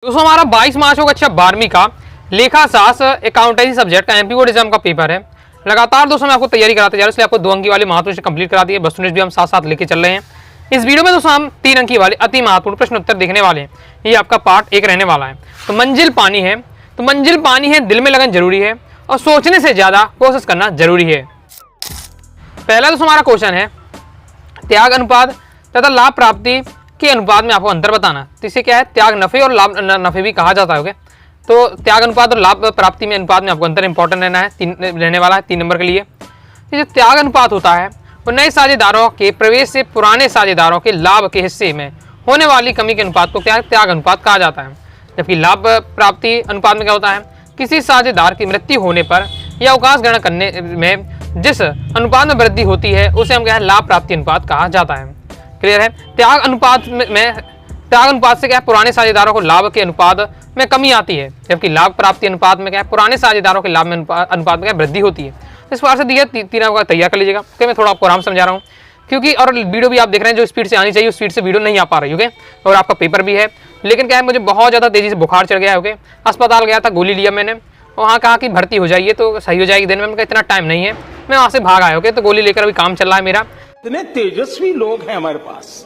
दोस्तों हमारा 22 मार्च को कक्षा 12वीं का लेखा शास्त्र अकाउंटेंसी सब्जेक्ट का एमपी बोर्ड एग्जाम का पेपर है। लगातार दोस्तों मैं आपको तैयारी कराते जा रहा हूं, इसलिए आपको 2 अंक वाली महत्वपूर्ण कंप्लीट करा दी है। वस्तुनिष्ठ भी हम साथ साथ लेके चल रहे हैं। इस वीडियो में दोस्तों हम 3 अंक वाले अति महत्वपूर्ण प्रश्न उत्तर देखने वाले हैं। ये आपका पार्ट 1 रहने वाला है। तो मंजिल पानी है, तो मंजिल पानी है, दिल में लगन जरूरी है और सोचने से ज्यादा कोशिश करना जरूरी है। पहला दोस्तों हमारा क्वेश्चन है त्याग अनुपात तथा लाभ प्राप्ति के अनुपात में आपको अंतर बताना। तो इसे क्या है, त्याग नफे और लाभ नफे भी कहा जाता है। ओके, तो त्याग अनुपात और लाभ प्राप्ति में अनुपात में आपको अंतर इंपॉर्टेंट रहना है, 3 रहने वाला है 3 नंबर के लिए। जो त्याग अनुपात होता है वो नए साझेदारों के प्रवेश से पुराने साझेदारों के लाभ के हिस्से में होने वाली कमी के अनुपात को क्या है, त्याग अनुपात कहा जाता है। जबकि लाभ प्राप्ति अनुपात में क्या होता है, किसी साझेदार की मृत्यु होने पर या अवकाश ग्रहण करने में जिस अनुपात में वृद्धि होती है उसे हम क्या है, लाभ प्राप्ति अनुपात कहा जाता है। क्लियर है। त्याग अनुपात त्याग अनुपात से क्या है, पुराने साझेदारों को लाभ के अनुपात में कमी आती है, जबकि लाभ प्राप्ति अनुपात में क्या है, पुराने साझेदारों के लाभ में अनुपात में क्या वृद्धि होती है। इस बार से दिया 3 आपका तैयार कर लीजिएगा। ओके, मैं थोड़ा आपको आराम समझा रहा हूँ क्योंकि और वीडियो भी आप देख रहे हैं जो स्पीड से आनी चाहिए उस स्पीड से वीडियो नहीं आ पा रही। ओके, और आपका पेपर भी है, लेकिन क्या है मुझे बहुत ज़्यादा तेजी से बुखार चढ़ गया है। ओके, अस्पताल गया था, गोली लिया मैंने, वहाँ कहा कि भर्ती हो जाइए तो सही हो जाएगी दिन में। मैंने इतना टाइम नहीं है, मैं वहाँ से भाग आया। ओके, तो गोली लेकर अभी काम चल रहा है मेरा। कितने तेजस्वी लोग हैं हमारे पास,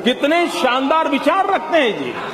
कितने शानदार विचार रखते हैं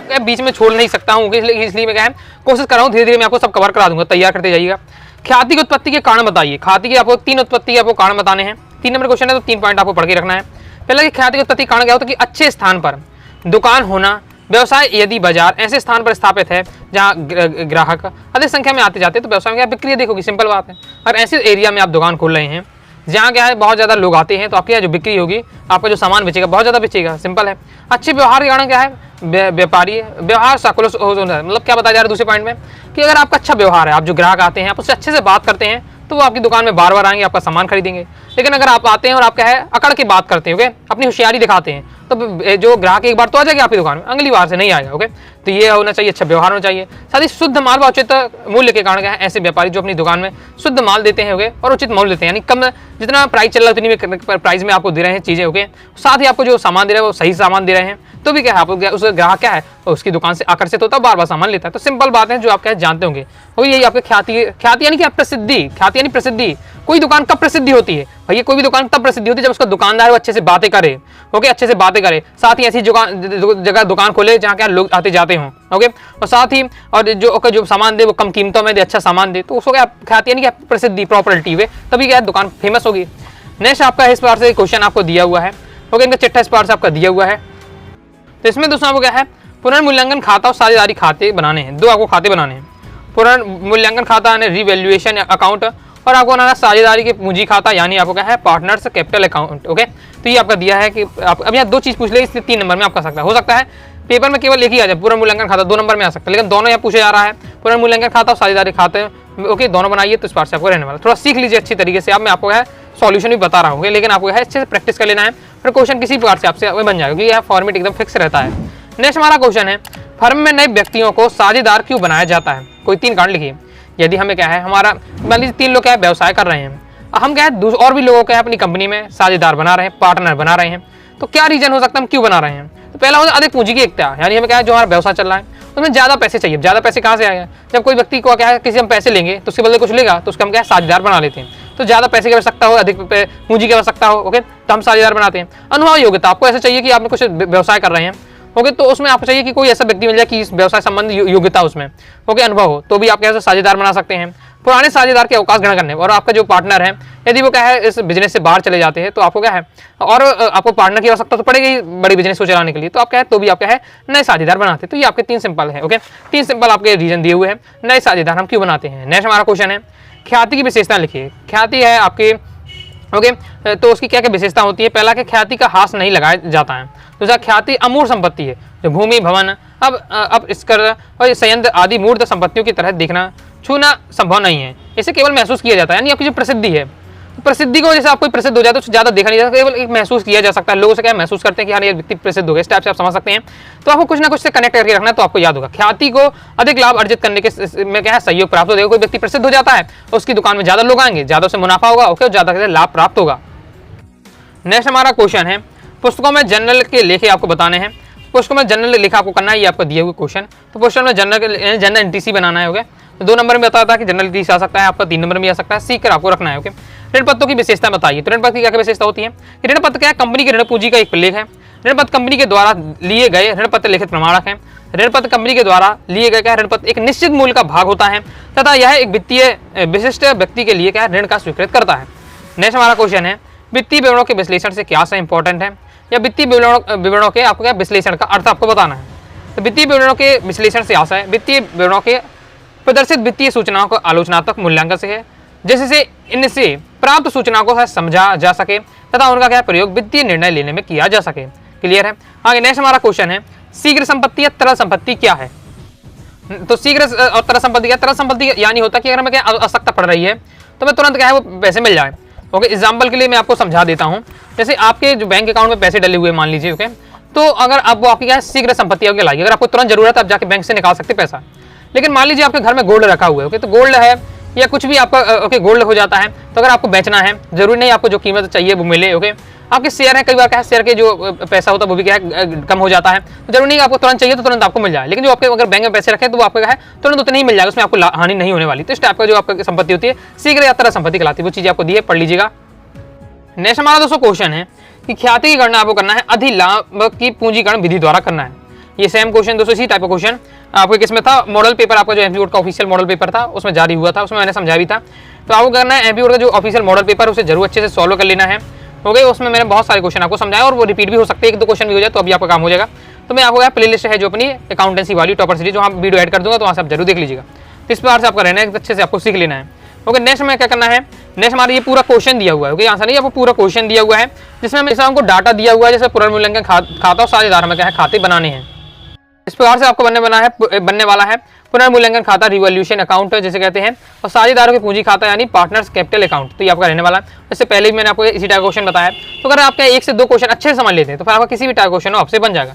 जी। बीच में छोड़ नहीं सकता हूँ, इसलिए मैं क्या है कोशिश कर रहा हूँ, धीरे धीरे मैं आपको सब कवर करा दूंगा। तैयार करते जाइएगा। ख्याति की उत्पत्ति के कारण बताइए। ख्याति के आपको 3 उत्पत्ति के आपको कारण बताने हैं। 3 नंबर क्वेश्चन है तो 3 पॉइंट आपको पढ़ के रखना है। पहला कि ख्याति की उत्पत्ति कारण क्या होता है कि अच्छे स्थान पर दुकान होना, व्यवसाय यदि बाजार ऐसे स्थान पर स्थापित है जहाँ ग्राहक अधिक संख्या में आते जाते तो व्यवसाय में क्या बिक्री देखोगी। सिंपल बात है। और ऐसे एरिया में आप दुकान खोल रहे हैं जहाँ क्या है बहुत ज़्यादा लोग आते हैं तो आपकी जो बिक्री होगी, आपका जो सामान बेचेगा बहुत ज़्यादा बेचेगा। सिंपल है। अच्छे व्यवहार के कारण क्या है, व्यापारी व्यवहार साकुलस मतलब क्या बताया जा रहा है दूसरे पॉइंट में कि अगर आपका अच्छा व्यवहार है, आप जो ग्राहक आते हैं आप उससे अच्छे से बात करते हैं तो वो आपकी दुकान में बार बार आएंगे, आपका सामान खरीदेंगे। लेकिन अगर आप आते हैं और आप क्या है अकड़ के बात करते हैं, ओके, अपनी होशियारी दिखाते हैं, तो जो ग्राहक एक बार तो आ जाएगा आपकी दुकान में, अगली बार से नहीं आएगा। ओके, तो ये होना चाहिए, अच्छा व्यवहार होना चाहिए। साथ ही शुद्ध माल व उचित मूल्य के कारण क्या है, ऐसे व्यापारी जो अपनी दुकान में शुद्ध माल देते हैं ओके और उचित मूल्य देते हैं, यानी कम जितना प्राइस चल रहा है उतनी में प्राइस में आपको दे रहे हैं चीज़ें। ओके, साथ ही आपको जो सामान दे रहे हैं वो सही सामान दे रहे हैं, तो भी क्या है आपको उस ग्राहक क्या है उसकी दुकान से आकर्षित होता है, बार बार सामान लेता है। तो सिंपल बात है जो आप क्या जानते होंगे, वो यही आपके ख्याति यानी कि प्रसिद्धि। ख्याति यानी प्रसिद्धि। कोई दुकान कब प्रसिद्धि होती है भैया, कोई भी दुकान तब प्रसिद्धि होती है जब उसका दुकानदार वो अच्छे से बातें करे। ओके, अच्छे से बातें करे, साथ ही ऐसी जगह दुकान खोले जहाँ क्या लोग आते जाते हों। ओके, और साथ ही और जो सामान दे वो कम कीमतों में दे, अच्छा सामान दे, तो उसको क्या ख्याति यानी क्या प्रसिद्धि, प्रॉपर्टी हुए, तभी क्या दुकान फेमस होगी। नेक्स्ट आपका इस बार से क्वेश्चन आपको दिया हुआ है। ओके, इनका चिट्ठा इस बार से आपका दिया हुआ है। तो इसमें दोस्तों आपको क्या है, पुनर्मूल्यांकन खाता और साझेदारी खाते बनाने हैं। 2 आपको खाते बनाने हैं। पुनर्मूल्यांकन खाता यानी रिवैल्यूएशन अकाउंट, और आपको बनाना साझेदारी के पूंजी खाता यानी आपको क्या है पार्टनर्स कैपिटल अकाउंट। ओके, तो ये आपका दिया है कि आप अब यहाँ 2 चीज़ पूछ ले, इसलिए 3 नंबर में आपका सकता है। हो सकता है पेपर में केवल एक ही आ जाए, पुनर्मूल्यांकन खाता 2 नंबर में आ सकता है, लेकिन दोनों यहाँ पूछे जा रहा है। पुनर्मूल्यांकन खाता और साझेदारी खाते ओके दोनों बनाइए, तो इस बार से आपको रहने वाला। थोड़ा सीख लीजिए अच्छी तरीके से। अब मैं आपको है सॉल्यूशन भी बता रहा हूँ, लेकिन आपको है अच्छे से प्रैक्टिस कर लेना है, फिर क्वेश्चन किसी प्रकार से आपसे बन जाएगा क्योंकि यह फॉर्मेट एकदम फिक्स रहता है। नेक्स्ट हमारा क्वेश्चन है, फर्म में नए व्यक्तियों को साझेदार क्यों बनाया जाता है। कोई 3 कारण लिखिए। यदि हमें क्या है, हमारा मान लीजिए 3 लोग क्या है व्यवसाय कर रहे हैं, हम क्या है और भी लोगों को अपनी कंपनी में साझेदार बना रहे हैं, पार्टनर बना रहे हैं, तो क्या रीजन हो सकता है हम क्यों बना रहे हैं। तो पहला होता है अधिक पूंजी की एकता, यानी हमें क्या है जो हमारा व्यवसाय चल रहा है उसमें ज़्यादा पैसे चाहिए। ज़्यादा पैसे कहाँ से आएगा, जब कोई व्यक्ति को क्या है किसी हम पैसे लेंगे तो उसके बदले कुछ लेगा तो उसका हम क्या है साझेदार बना लेते हैं। तो ज़्यादा पैसे की आवश्यकता हो, अधिक पूंजी की आवश्यकता हो, ओके, तो हम साझेदार बनाते हैं। अनुभव योग्यता, आपको ऐसा चाहिए कि आपने कुछ व्यवसाय कर रहे हैं, ओके, तो उसमें आपको चाहिए कि कोई ऐसा व्यक्ति मिल जाए कि इस व्यवसाय संबंधी योग्यता उसमें ओके अनुभव हो, तो भी आप कैसे साझेदार बना सकते हैं। पुराने साझेदार के अवकाश ग्रहण करने, और आपका जो पार्टनर है यदि वो क्या है इस बिजनेस से बाहर चले जाते हैं तो आपको क्या है और आपको पार्टनर की आवश्यकता तो पड़ेगी बड़ी बिजनेस को चलाने के लिए, तो आप क्या है तो भी आप क्या है नए साझेदार बनाते हैं। तो ये आपके 3 सिंपल है। ओके, 3 सिंपल आपके रीजन दिए हुए हैं नए साझेदार हम क्यों बनाते हैं। नेक्स्ट हमारा क्वेश्चन है, ख्याति की विशेषता लिखिए। ख्याति है आपकी ओके, तो उसकी क्या क्या विशेषता होती है। पहला कि ख्याति का हास नहीं लगाया जाता है। दूसरा, ख्याति अमूर्त संपत्ति है, जो भूमि, भवन, अब स्कर और संयंत्र आदि मूर्त संपत्तियों की तरह देखना छूना संभव नहीं है, इसे केवल महसूस किया जाता है। यानी आपकी जो प्रसिद्धि है, तो प्रसिद्धि को जैसे आप कोई प्रसिद्ध हो जाए तो ज़्यादा देखा नहीं जाता, केवल एक महसूस किया जा सकता है। लोगों से क्या महसूस करते हैं कि हाँ ये व्यक्ति प्रसिद्ध हो गया, इस टाइप से आप समझ सकते हैं। तो आपको कुछ ना कुछ से कनेक्ट करके रखना है, तो आपको याद होगा ख्याति को अधिक लाभ अर्जित करने के में क्या है सहयोग प्राप्त हो जाएगा। कोई व्यक्ति प्रसिद्ध हो जाता है उसकी दुकान में ज़्यादा लोग आएंगे, ज़्यादा से मुनाफा होगा, ओके, ज़्यादा से लाभ प्राप्त होगा। नेक्स्ट हमारा क्वेश्चन है, पुस्तकों में जनरल के लेखे आपको बताने हैं। पोस्ट को मैं जनरल लिखा आपको करना है, ये आपको दिए हुए क्वेश्चन। तो क्वेश्चन में जनरल एनटीसी बनाना है। ओके, तो 2 नंबर में बताया था कि जनरल एनटीसी आ सकता है आपका, 3 नंबर में आ सकता है, सीख कर आपको रखना है। ओके, ऋण पत्रों की विशेषता बताइए। तो ऋण पत्र की क्या विशेषता होती है? ऋण पत्र क्या है? कंपनी के ऋण पूंजी का एक प्रलेख है। ऋण पत्र कंपनी के द्वारा लिए गए ऋण पत्र लिखित प्रमाणक है। ऋण पत्र कंपनी के द्वारा लिए गए क्या ऋण पत्र एक निश्चित मूल्य का भाग होता है तथा यह एक वित्तीय विशिष्ट व्यक्ति के लिए क्या ऋण का स्वीकृत करता है। नेक्स्ट हमारा क्वेश्चन है, वित्तीय विवरणों के विश्लेषण से क्या सा इंपॉर्टेंट है, या वित्तीय विवरणों के आपको क्या विश्लेषण का अर्थ आपको बताना है। तो वित्तीय विवरणों के विश्लेषण से आशा है वित्तीय विवरणों के प्रदर्शित वित्तीय सूचनाओं का आलोचनात्मक मूल्यांकन से है, जिससे इनसे प्राप्त सूचनाओं को समझा जा सके तथा उनका क्या प्रयोग वित्तीय निर्णय लेने में किया जा सके। क्लियर है। आगे नेक्स्ट हमारा क्वेश्चन है, शीघ्र संपत्ति या तरल संपत्ति क्या है। तो शीघ्र और तरल संपत्ति क्या? तरल संपत्ति यानी होता है कि अगर हमें क्या आवश्यकता पड़ रही है तो मैं तुरंत क्या है वो पैसे मिल जाए। ओके, एग्जाम्पल के लिए मैं आपको समझा देता हूँ। जैसे आपके जो बैंक अकाउंट में पैसे डले हुए मान लीजिए, ओके, तो अगर आप वो आपकी क्या है शीघ्र संपत्ति होकर लाइए, अगर आपको तुरंत जरूरत है आप जाके बैंक से निकाल सकते पैसा। लेकिन मान लीजिए आपके घर में गोल्ड रखा हुआ है, ओके, तो गोल्ड है या कुछ भी आपका ओके गोल्ड हो जाता है, तो अगर आपको बेचना है, जरूरी नहीं आपको जो कीमत चाहिए वो मिले। ओके, आपके शेयर है, कई बार क्या है शेयर के जो पैसा होता है वो भी क्या है कम हो जाता है, तो जरूरी नहीं आपको तुरंत चाहिए तो तुरंत आपको मिल जाए। लेकिन जो आपके अगर बैंक में पैसे रखे तो वो आपको क्या है तुरंत उतने ही मिल जाएगा, उसमें आपको हानि नहीं होने वाली। तो इस टाइप का जो आपकी संपत्ति होती है शीघ्र या तरल संपत्ति कहलाती है। वो चीज़ आपको दी है, पढ़ लीजिएगा। नेक्स्ट हमारा दोस्तों क्वेश्चन है कि ख्याति की गणना आपको करना है अधिलाभ की पूंजीकरण विधि द्वारा करना है। ये सेम क्वेश्चन दोस्तों इसी टाइप का क्वेश्चन आपको किसमें था, मॉडल पेपर आपका जो एमपी बोर्ड का ऑफिशियल मॉडल पेपर था उसमें जारी हुआ था, उसमें मैंने समझाया भी था। तो आपको करना है एमपी बोर्ड का जो ऑफिशियल मॉडल पेपर उसे जरूर अच्छे से सॉल्व कर लेना है। ओके, उसमें मैंने बहुत सारे क्वेश्चन आपको समझाया और वो रिपीट भी हो सकते हैं, 1-2 क्वेश्चन भी हो जाए तो अभी आपका काम हो जाएगा। तो मैं आपको प्ले लिस्ट है जो अपनी अकाउंटेंसी वाली टॉपर सीरीज जो आप वीडियो ऐड कर दूंगा, तो वहाँ से आप जरूर देख लीजिएगा। तो इस प्रकार से आपका रहना है, अच्छे से आपको सीख लेना है। ओके, नेक्स्ट में क्या करना है, नेक्स्ट हमारा ये पूरा क्वेश्चन दिया हुआ है। ओके, आंसर नहीं, आपको पूरा क्वेश्चन दिया हुआ है जिसमें हमको डाटा दिया हुआ है, जैसे पुनर्मूल्यांकन खाता और साझेदार में क्या है खाते बनाने हैं। इस प्रकार से आपको बनने वाला है पुनर्मूल्यांकन खाता रिवॉल्यूशन अकाउंट जैसे कहते हैं, और साझेदारों की पूंजी खाता यानी पार्टनर्स कैपिटल अकाउंट। तो ये आपका रहने वाला है। इससे पहले भी मैंने आपको इसी टाइप क्वेश्चन बताया। तो अगर आपका 1 से 2 क्वेश्चन अच्छे से समझ लेते हैं तो फिर आपका किसी भी टाइप क्वेश्चन हो आपसे बन जाएगा।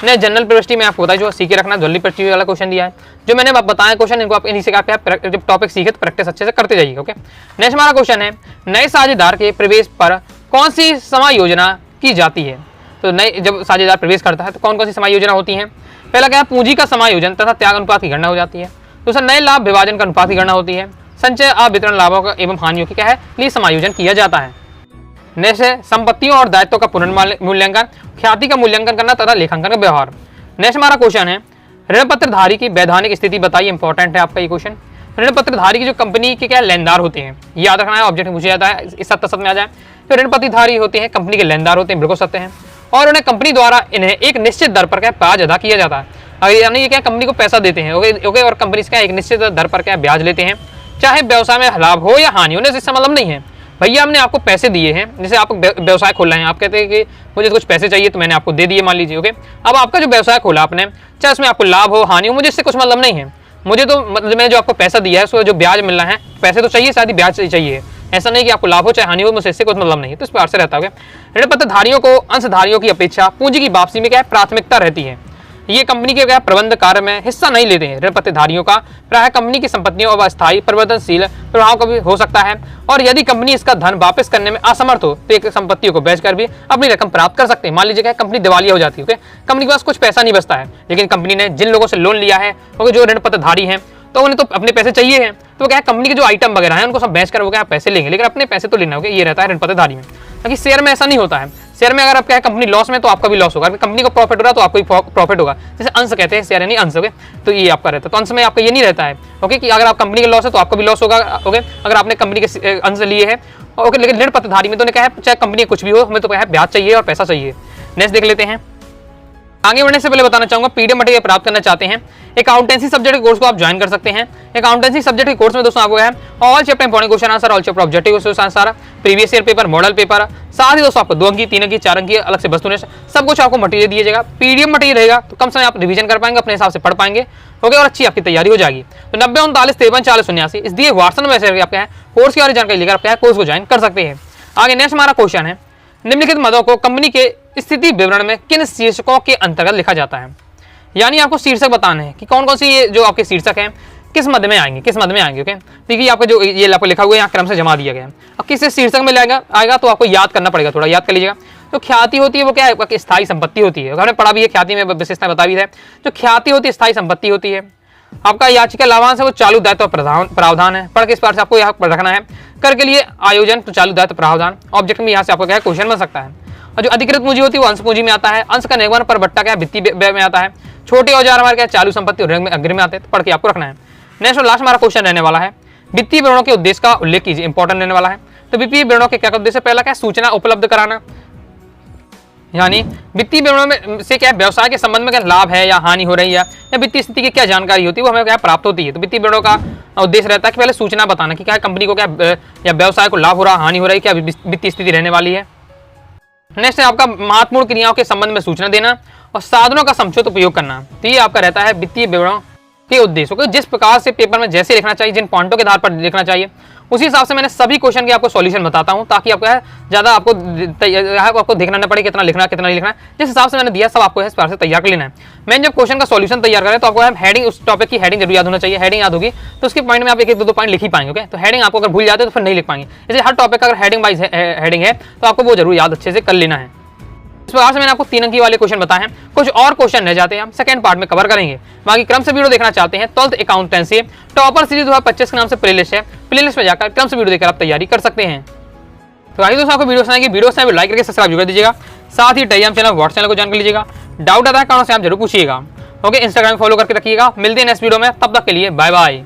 नहीं, जनरल प्रविष्टि में आपको बताया जो सीखे रखना, जल्दी प्रविष्टि वाला क्वेश्चन दिया है, जो मैंने बताया क्वेश्चन, इनको आप इन्हीं से जब टॉपिक सीखे तो प्रैक्टिस अच्छे से करते जाइएगा। ओके, नेक्स्ट हमारा क्वेश्चन है, नए साझेदार के प्रवेश पर कौन सी समायोजना की जाती है। तो नए जब साझेदार प्रवेश करता है तो कौन कौन सी समायोजना होती है। पहला क्या है, पूंजी का समायोजन तथा त्याग अनुपात की गणना हो जाती है। दूसरा, नए लाभ विभाजन का अनुपात की गणना होती है। संचय वितरण लाभों का एवं हानियों की क्या है लिए समायोजन किया जाता है। नेक्स्ट है, संपत्तियों और दायित्वों का पुनर्मूल्यांकन, ख्याति का मूल्यांकन करना तथा लेखांकन का व्यवहार। नेक्स्ट हमारा क्वेश्चन है, ऋण पत्रधारी की वैधानिक स्थिति बताइए। इंपॉर्टेंट है आपका ये क्वेश्चन। ऋण पत्रधारी की जो कंपनी के क्या लेनदार होते हैं, याद रखना है, ऑब्जेक्ट पूछा जाता है, इस सत्य में आ जाए। तो ऋण पत्रधारी होते हैं कंपनी के लेनदार होते हैं, बिल्कुल सत्य हैं, और उन्हें कंपनी द्वारा इन्हें एक निश्चित दर पर क्या ब्याज अदा किया जाता है। यानी ये क्या कंपनी को पैसा देते हैं। ओके, और कंपनी से क्या एक निश्चित दर पर क्या ब्याज लेते हैं, चाहे व्यवसाय में लाभ हो या हानि, उन्हें इससे मतलब नहीं है। भैया हमने आपको पैसे दिए हैं, जैसे आप व्यवसाय खोल रहे हैं, आप कहते हैं कि मुझे कुछ पैसे चाहिए तो मैंने आपको दे दिए मान लीजिए। ओके, अब आपका जो व्यवसाय खोला आपने, चाहे उसमें आपको लाभ हो हानि हो, मुझे इससे कुछ मतलब नहीं है। मुझे तो मतलब मैंने जो आपको पैसा दिया है उसको जो ब्याज मिलना है, पैसे तो चाहिए, शायद ब्याज चाहिए। ऐसा नहीं कि आपको लाभ हो चाहे हानि हो, मुझे इससे कुछ मतलब नहीं है। तो इस प्रकार से रहता है। ऋण पत्रधारियों को अंशधारियों की अपेक्षा पूंजी की वापसी में क्या है प्राथमिकता रहती है। ये कंपनी के क्या प्रबंध कार्य में हिस्सा नहीं लेते हैं। ऋण पत्रधारियों का प्रायः कंपनी की संपत्तियों और अस्थायी परिवर्तनशील प्रभाव का भी हो सकता है, और यदि कंपनी इसका धन वापस करने में असमर्थ हो तो एक संपत्तियों को बेचकर भी अपनी रकम प्राप्त कर सकते हैं। मान लीजिए क्या कंपनी दिवालिया हो जाती है, कंपनी के पास कुछ पैसा नहीं बचता है, लेकिन कंपनी ने जिन लोगों से लोन लिया है वो जो ऋण पत्रधारी हैं तो उन्हें तो अपने पैसे चाहिए हैं, तो क्या कंपनी के जो आइटम वगैरह हैं उनको सब बेच कर वो क्या पैसे लेंगे, लेकिन अपने पैसे तो लेना होगा। ये रहता है ऋण पत्रधारी में। क्योंकि शेयर में ऐसा नहीं होता है। शेयर में अगर आप क्या कंपनी लॉस में तो आपका भी लॉस होगा, अगर कंपनी को प्रॉफिट हो रहा तो आपको भी प्रॉफिट होगा। जैसे अंश कहते हैं, शेयर यानी अंश। ओके, तो ये आपका रहता है। तो अंश में आपका ये नहीं रहता है ओके कि अगर आप कंपनी के लॉस है तो आपको भी लॉस होगा। ओके, अगर आपने कंपनी के अंश लिए है ओके, लेकिन ऋण पत्रधारी में तो क्या है चाहे कंपनी कुछ भी हो, हमें तो क्या है ब्याज चाहिए और पैसा चाहिए। नेक्स्ट देख लेते हैं। आगे बढ़ने से पहले बताना चाहूंगा, पीडीएफ मटेरियल प्राप्त करना चाहते हैं अकाउंटेंसी सब्जेक्ट के कोर्स को आप ज्वाइन कर सकते हैं। अकाउंटेंसी सब्जेक्ट के कोर्स में दोस्तों आपको है all chapter important question answer, all chapter objective question answer, previous year paper, model paper, साथ ही दोस्तों आपको 2 अंक की 3 अंक की 4 अंक की अलग से वस्तु सब कुछ आपको मटेरियल दिया जाएगा। पीडीएफ मटेरियल रहेगा तो कम समय आप रिवीजन कर पाएंगे, अपने हिसाब से पढ़ पाएंगे ओके, और अच्छी आपकी तैयारी हो जाएगी। तो 90 39 53 40 89 इस दिए व्हाट्सएप मैसेज आपके हैं कोर्स की और जानकारी लेकर आपके कोर्स को ज्वाइन कर सकते हैं। आगे नेक्स्ट हमारा क्वेश्चन है, निम्नलिखित मदों को कंपनी के स्थिति विवरण में किन शीर्षकों के अंतर्गत लिखा जाता है। यानी आपको शीर्षक बताने हैं कि कौन कौन सी ये जो आपके शीर्षक हैं किस मद में आएंगे, किस मद में आएंगे। ओके, देखिए आपका जो ये आपको लिखा हुआ है यहाँ क्रम से जमा दिया गया है। अब किस शीर्षक में आएगा तो आपको याद करना पड़ेगा, थोड़ा याद कर लीजिएगा। जो ख्याति होती है वो क्या है, स्थायी संपत्ति होती है। हमने पढ़ा भी है, ख्याति में विशेषता बता भी है। जो ख्याति होती है स्थायी संपत्ति होती है। आपका याचिका लाभांश है वो चालू दायित्व प्रावधान है। पढ़ के इस पार्ट से आपको यहाँ पर रखना है। कर के लिए आयोजन तो चालू दायित्व प्रावधान। ऑब्जेक्ट में यहाँ से आपको क्या है क्वेश्चन बन सकता है। और जो अधिकृत पूंजी होती है वो अंश पूंजी में आता है। अंश का निर्माण पर बट्टा क्या है वित्तीय व्यय में आता है। छोटे औजार हमारे क्या चालू संपत्ति और अग्रिम में आते हैं, तो पढ़ के आपको रखना है। नेक्स्ट और लास्ट हमारा क्वेश्चन रहने वाला है वित्तीय विवरणों के उद्देश्य का उल्लेख कीजिए, इंपॉर्टेंट रहने वाला है। तो वित्तीय विवरणों के क्या उद्देश्य, पहला क्या सूचना उपलब्ध कराना, यानी वित्तीय विवरणों में से क्या व्यवसाय के संबंध में क्या लाभ है या हानि हो रही है या वित्तीय स्थिति की क्या जानकारी होती है वो हमें क्या प्राप्त होती है। तो वित्तीय विवरणों का उद्देश्य रहता है कि पहले सूचना बताना कि क्या कंपनी को क्या या व्यवसाय को लाभ हो रहा, हानि हो रही, क्या वित्तीय स्थिति रहने वाली है। नेक्स्ट है आपका महत्वपूर्ण क्रियाओं के संबंध में सूचना देना और साधनों का समुचित उपयोग करना। तो ये आपका रहता है वित्तीय विवरणों के उद्देश्यों को जिस प्रकार से पेपर में जैसे लिखना चाहिए, जिन पॉइंटों के आधार पर लिखना चाहिए, उसी हिसाब से मैंने सभी क्वेश्चन के आपको सॉल्यूशन बताता हूं ताकि आपको ज्यादा आपको देखना न पड़े कितना लिखना कितना नहीं लिखना। जिस हिसाब से मैंने दिया सब आपको इस प्रकार से तैयार कर लेना है। मैंने जब क्वेश्चन का सॉल्यूशन तैयार करें तो आपको हेडिंग, उस टॉपिक की हेडिंग जरूर याद होना चाहिए। हेडिंग याद होगी तो उसके पॉइंट में आप एक एक दो पॉइंट लिख ही पाएंगे। ओके, तो हेडिंग आपको अगर भूल जाते तो फिर नहीं लिख पाएंगे। इसलिए हर टॉपिक का अगर हेडिंग वाइज हेडिंग है तो आपको वो जरूर याद अच्छे से कर लेना है। इस प्रकार से मैंने आपको 3 अंकी वाले क्वेश्चन बताए हैं। कुछ और क्वेश्चन रह जाते हैं, हम सेकंड पार्ट में कवर करेंगे। बाकी क्रम से वीडियो देखना चाहते हैं 12th अकाउंटेंसी टॉपर सीरीज 2025 के नाम से प्लेलिस्ट है। प्लेलिस्ट में जाकर क्रम से वीडियो देखकर आप तैयारी कर सकते हैं। तो आइए दोस्तों, आपको वीडियो पसंद वीडियो से लाइक करके सब्सक्राइब कर दीजिएगा। साथ ही टेलीग्राम चैनल, व्हाट्सएप चैनल को ज्वाइन कर लीजिएगा। डाउट आता है कारण से आप जरूर पूछिएगा। ओके, इंस्टाग्राम फॉलो करके रखिएगा। मिलते हैं नेक्स्ट वीडियो में, तब तक के लिए बाय बाय।